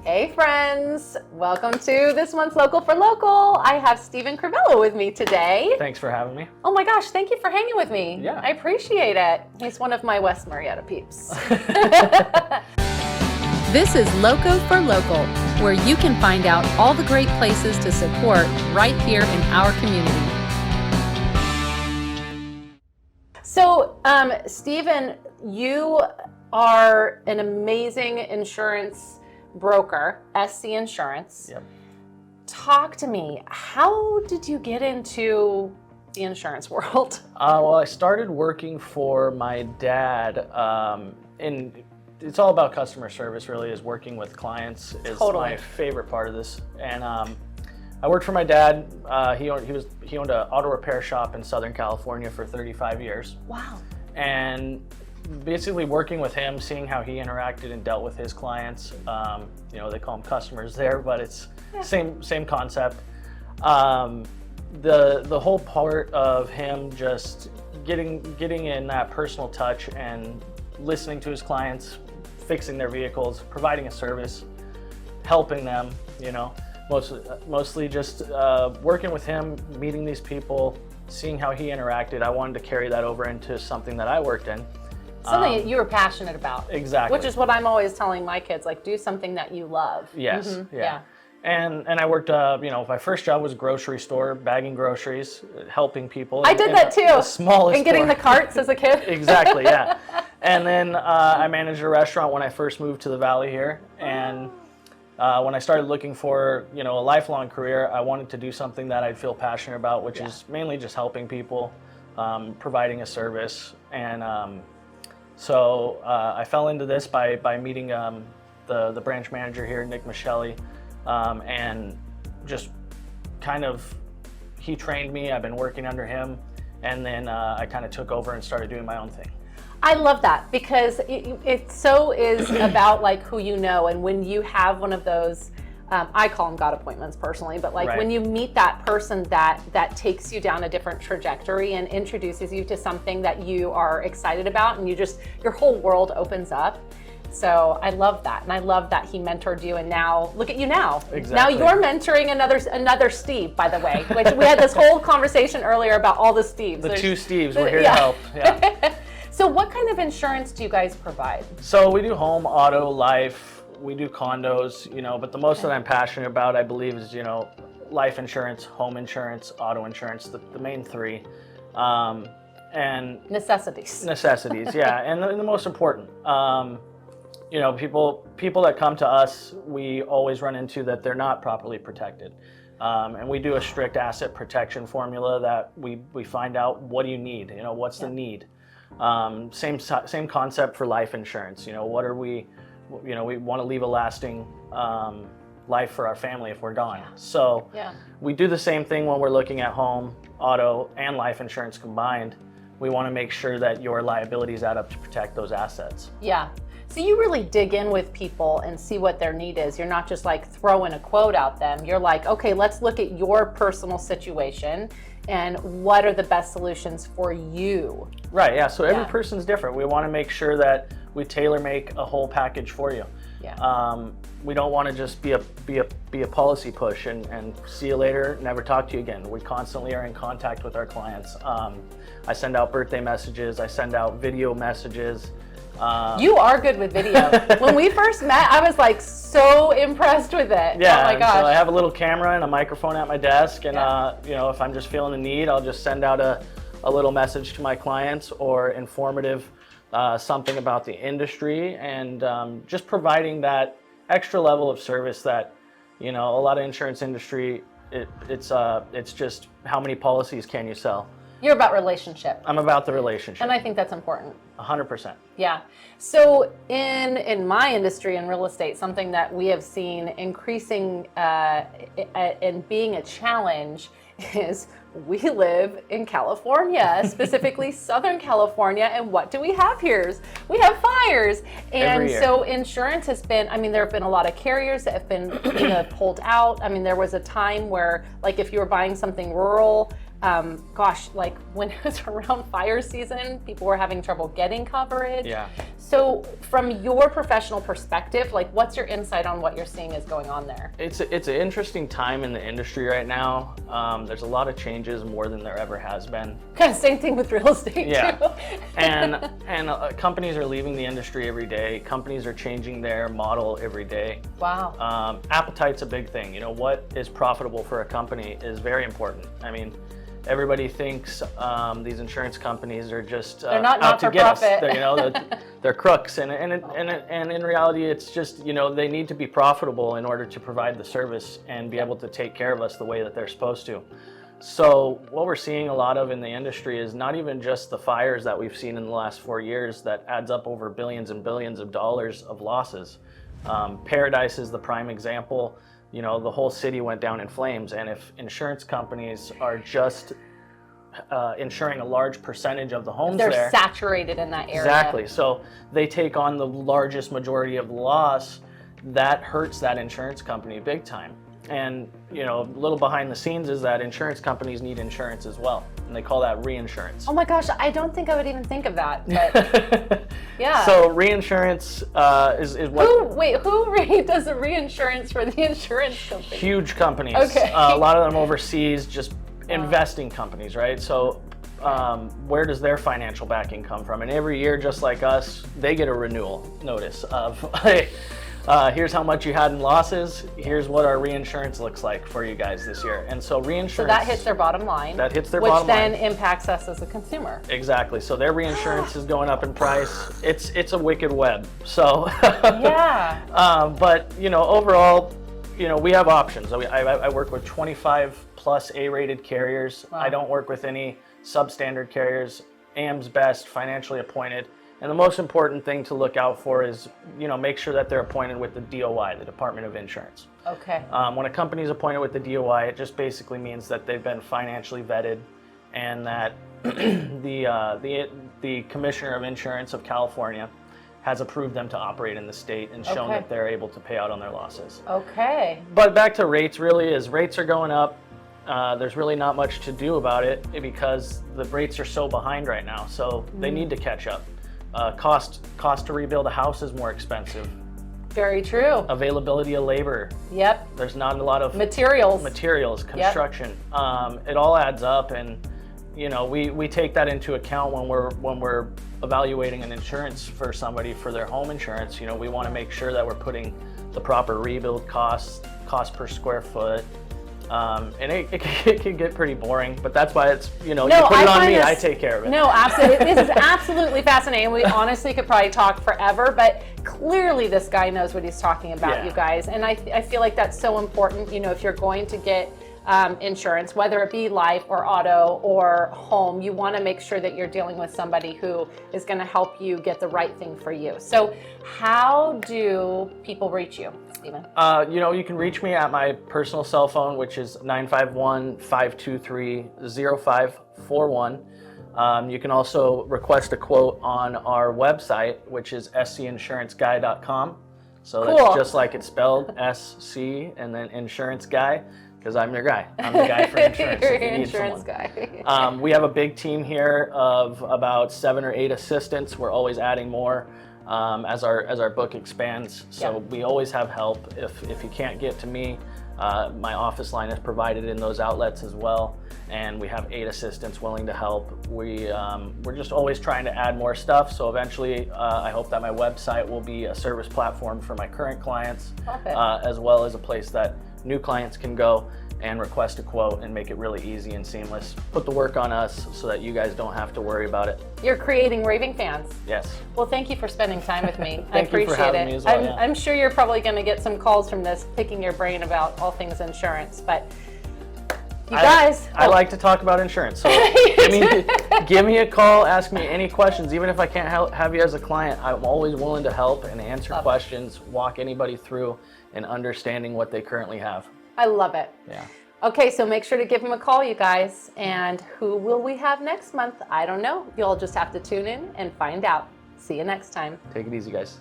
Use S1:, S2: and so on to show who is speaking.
S1: Hey friends, welcome to this month's Local for Local. I have Stephen Crivello with me today.
S2: Thanks for having me.
S1: Oh my gosh, thank you for hanging with me.
S2: Yeah.
S1: I appreciate it. He's one of my West Marietta peeps.
S3: This is Local for Local, where you can find out all the great places to support right here in our community.
S1: So, Stephen, you are an amazing insurance broker, SC Insurance.
S2: Yep.
S1: Talk to me. How did you get into the insurance world?
S2: Well, I started working for my dad, and it's all about customer service. Really, is working with clients is
S1: Totally.
S2: my favorite part of this. And I worked for my dad. He owned an auto repair shop in Southern California for 35 years.
S1: Wow.
S2: And basically working with him, seeing how he interacted and dealt with his clients. They call them customers there, but it's same concept. The whole part of him just getting in that personal touch and listening to his clients, fixing their vehicles, providing a service, helping them. Mostly just working with him, meeting these people, seeing how he interacted. I wanted to carry that over into something that I worked in.
S1: Something that you were passionate about.
S2: Exactly.
S1: Which is what I'm always telling my kids, like do something that you love.
S2: Yes,
S1: Mm-hmm.
S2: yeah. And I worked, my first job was grocery store, bagging groceries, helping people.
S1: I did that too.
S2: The smallest
S1: And getting
S2: store.
S1: the carts as a kid.
S2: Exactly, yeah. And then I managed a restaurant when I first moved to the Valley here. And when I started looking for, a lifelong career, I wanted to do something that I'd feel passionate about, which is mainly just helping people, providing a service. And so I fell into this by meeting the branch manager here, 𝓛𝓮𝓽𝓼, and just kind of, he trained me. I've been working under him, and then I kind of took over and started doing my own thing.
S1: I love that because it so is about like who you know, and when you have one of those, I call them God appointments personally, but like
S2: Right.
S1: when you meet that person that takes you down a different trajectory and introduces you to something that you are excited about, and your whole world opens up. So I love that, and I love that he mentored you, and now look at you now.
S2: Exactly.
S1: Now you're mentoring another Steve, by the way. Which we had this whole conversation earlier about all the Steves.
S2: The
S1: There's-
S2: two Steves, we're here to help. Yeah.
S1: So what kind of insurance do you guys provide?
S2: So we do home, auto, life, we do condos, but the most that I'm passionate about, I believe, is, life insurance, home insurance, auto insurance, the main three. And
S1: Necessities.
S2: necessities, yeah, and the most important. People that come to us, we always run into that they're not properly protected. And we do a strict asset protection formula that we find out what do you need, what's the need. Same concept for life insurance. What are we want to leave a lasting life for our family if we're gone. So we do the same thing when we're looking at home, auto, and life insurance combined. We want to make sure that your liabilities add up to protect those assets.
S1: Yeah. So you really dig in with people and see what their need is. You're not just like throwing a quote out them. You're like, okay, let's look at your personal situation and what are the best solutions for you.
S2: Right, yeah, so every person's different. We want to make sure that we tailor make a whole package for you.
S1: Yeah.
S2: We don't want to just be a policy push and see you later, never talk to you again. We constantly are in contact with our clients. I send out birthday messages, I send out video messages.
S1: You are good with video. When we first met, I was like so impressed with it.
S2: Yeah,
S1: oh my gosh.
S2: so I have a little camera and a microphone at my desk, and if I'm just feeling the need, I'll just send out a little message to my clients or informative something about the industry, and just providing that extra level of service that a lot of insurance industry it's just how many policies can you sell.
S1: You're about relationship.
S2: I'm about the relationship.
S1: And I think that's important.
S2: 100%.
S1: Yeah. So in my industry in real estate, something that we have seen increasing and being a challenge is we live in California, specifically Southern California, and what do we have here? We have fires. And so insurance has been, there have been a lot of carriers that have been pulled out. There was a time where, like, if you were buying something rural, gosh, like when it was around fire season, people were having trouble getting coverage.
S2: Yeah.
S1: So from your professional perspective, like what's your insight on what you're seeing is going on there?
S2: It's an interesting time in the industry right now. There's a lot of changes, more than there ever has been.
S1: Kind of same thing with real estate
S2: Yeah.
S1: too.
S2: and companies are leaving the industry every day. Companies are changing their model every day.
S1: Wow.
S2: Appetite's a big thing. You know, what is profitable for a company is very important. I mean, everybody thinks these insurance companies are just
S1: They're not
S2: out to
S1: for
S2: get
S1: profit.
S2: us. They're, you know, they're crooks, and in reality, it's just, you know, they need to be profitable in order to provide the service and be able to take care of us the way that they're supposed to. So what we're seeing a lot of in the industry is not even just the fires that we've seen in the last 4 years that adds up over billions and billions of dollars of losses. Paradise is the prime example. You know, the whole city went down in flames, and if insurance companies are just insuring a large percentage of the homes
S1: They're saturated in that area.
S2: Exactly. So they take on the largest majority of the loss. That hurts that insurance company big time. And, you know, a little behind the scenes is that insurance companies need insurance as well, and they call that reinsurance.
S1: Oh my gosh, I don't think I would even think of that, but yeah.
S2: So reinsurance is what...
S1: Who does the reinsurance for the insurance company?
S2: Huge companies.
S1: Okay.
S2: A lot of them overseas, just investing companies, right? So where does their financial backing come from? And every year, just like us, they get a renewal notice of, hey, here's how much you had in losses. Here's what our reinsurance looks like for you guys this year. And so reinsurance...
S1: So that hits their bottom line.
S2: That hits their bottom line.
S1: Which then impacts us as a consumer.
S2: Exactly. So their reinsurance is going up in price. It's a wicked web. So...
S1: Yeah.
S2: but, you know, overall, you know, we have options. I work with 25 plus A-rated carriers.
S1: Wow.
S2: I don't work with any substandard carriers. AM's best, financially appointed. And the most important thing to look out for is, you know, make sure that they're appointed with the DOI, the Department of Insurance.
S1: Okay.
S2: When a company is appointed with the DOI, it just basically means that they've been financially vetted, and that the Commissioner of Insurance of California has approved them to operate in the state and shown that they're able to pay out on their losses.
S1: Okay.
S2: But back to rates, really, is rates are going up. There's really not much to do about it because the rates are so behind right now. So they need to catch up. Cost to rebuild a house is more expensive.
S1: Very true.
S2: Availability of labor.
S1: Yep.
S2: There's not a lot of
S1: materials,
S2: construction. It all adds up, and you know, we take that into account when we're evaluating an insurance for somebody for their home insurance. You know, we want to make sure that we're putting the proper rebuild cost per square foot. And it can get pretty boring, but that's why it's, you know, you put it on me, I take care of it.
S1: No, absolutely. This is absolutely fascinating. We honestly could probably talk forever, but clearly this guy knows what he's talking about, you guys. And I feel like that's so important. You know, if you're going to get insurance, whether it be life or auto or home, you want to make sure that you're dealing with somebody who is going to help you get the right thing for you. So how do people reach you, Stephen?
S2: You know, you can reach me at my personal cell phone, which is 951-523-0541. You can also request a quote on our website, which is scinsuranceguy.com. So that's just like it's spelled, SC and then insurance guy. Because I'm your guy. I'm the guy for insurance.
S1: You're
S2: if you
S1: your
S2: need
S1: insurance
S2: someone.
S1: guy.
S2: We have a big team here of about 7 or 8 assistants. We're always adding more as our book expands. So we always have help. If you can't get to me, my office line is provided in those outlets as well. And we have 8 assistants willing to help. We're just always trying to add more stuff. So eventually, I hope that my website will be a service platform for my current clients, as well as a place that new clients can go and request a quote and make it really easy and seamless. Put the work on us so that you guys don't have to worry about it.
S1: You're creating raving fans.
S2: Yes.
S1: Well, thank you for spending time with me.
S2: Thank
S1: I appreciate
S2: you for having
S1: it.
S2: me as well,
S1: I'm sure you're probably going to get some calls from this, picking your brain about all things insurance, but you guys.
S2: I like to talk about insurance. So give me a call, ask me any questions. Even if I can't have you as a client, I'm always willing to help and answer questions, walk anybody through and understanding what they currently have.
S1: I love it.
S2: Yeah.
S1: Okay, so make sure to give him a call, you guys. And who will we have next month? I don't know. You'll just have to tune in and find out. See you next time.
S2: Take it easy, guys.